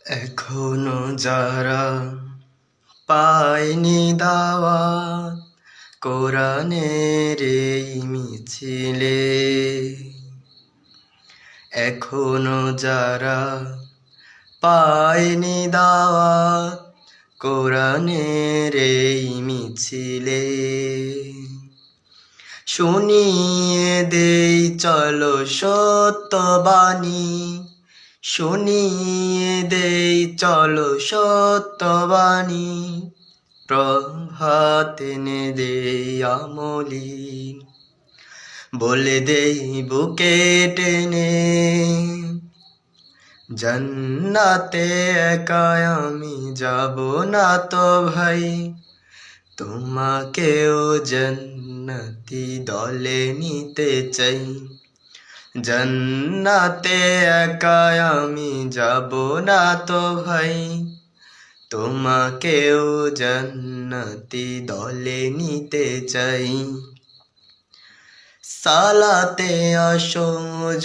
এখনো যারা পায়নি দাওয়াত কোরআনের এই মিছিলে, এখনো যারা পায়নি দাওয়াত কোরআনের এই মিছিলে, শুনিয়ে দেই চলো সত্যবাণী, শুনিয়ে দেই চলো সত্যবাণী, প্রভাত এনে দেই আমলিন, বলে দেই বুকে টেনে, জান্নাতে একা আমি যাব না তো ভাই, তোমাকেও জান্নাতি দলে নিতে চাই। জান্নাতে একা আমি যাব না তো ভাই, তোমাকেও জান্নাতি দলে নিতে চাই। সালাতে আসো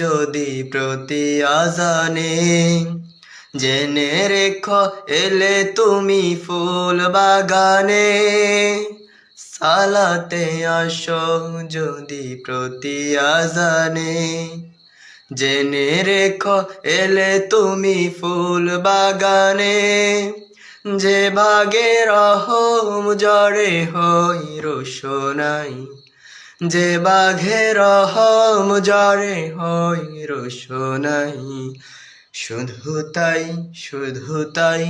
যদি প্রতি আজানে, জেনে রেখো এলে তুমি ফুল বাগানে। সালাতে আসো যদি প্রতি আজানে, জেনে রেখো এলে তুমি ফুল বাগানে। যে ভাগে রহম জড়ে হই রোশনাই, যে বাঘে রহম জড়ে হই রোশনাই। শুধু তাই, শুধু তাই,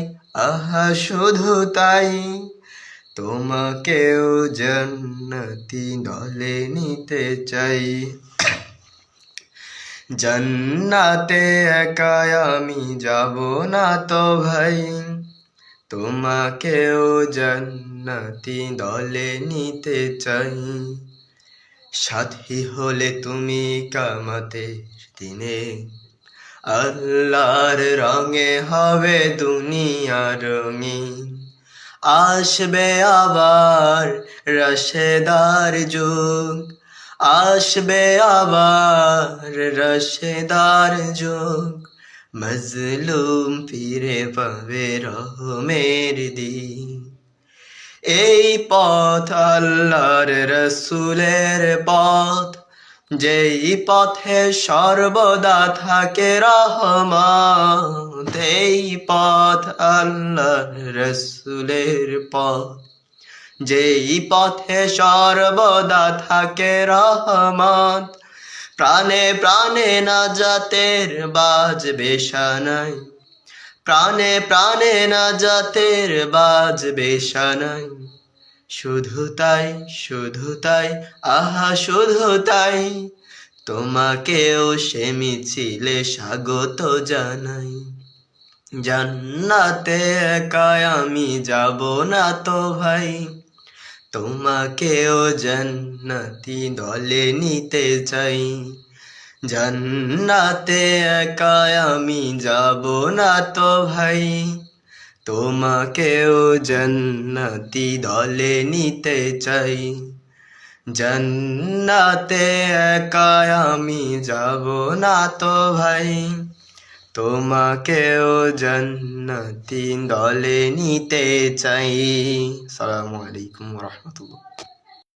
আহা শুধু তাই, তোমাকেও জান্নাতি দলে নিতে চাই। জান্নাতে একা আমি যাব না তো ভাই, তোমাকেও জান্নাতি দলে নিতে চাই। সাথী হলে তুমি কিয়ামতের দিনে, আল্লাহর রঙে হবে দুনিয়া রঙিন। আসবে আবার রশেদার যুগ, আসবে আবার রশেদার যুগ, মজলুম ফিরে পাবে রহমের দিন। এই পথ আল্লাহর রসুলের পথ, যেই পথে সর্বদা থাকে রহমত। এই পথ আল্লাহর রসুলের পথ, যেই পথে সর্বদা থাকে রহমত। প্রাণে প্রাণে নাজাতের বাজবে শানাই, প্রাণে প্রাণে নাজাতের বাজবে শানাই। শুধু তাই, শুধু তাই, আহা শুধু তাই, তোমাকেও সে মিছিলে স্বাগত জানাই। জান্নাতে একা আমি যাব না তো ভাই, তোমাকেও জান্নাতি দলে নিতে চাই। জান্নাতে একা আমি যাব না তো ভাই, তোমাকেও জান্নাতি দলে নিতে চাই। জান্নাতে একা আমি যাব না তো ভাই, তোমাকেও জান্নাতি দলে নিতে চাই। আসসালামু আলাইকুম ওয়া রাহমাতুল্লাহ।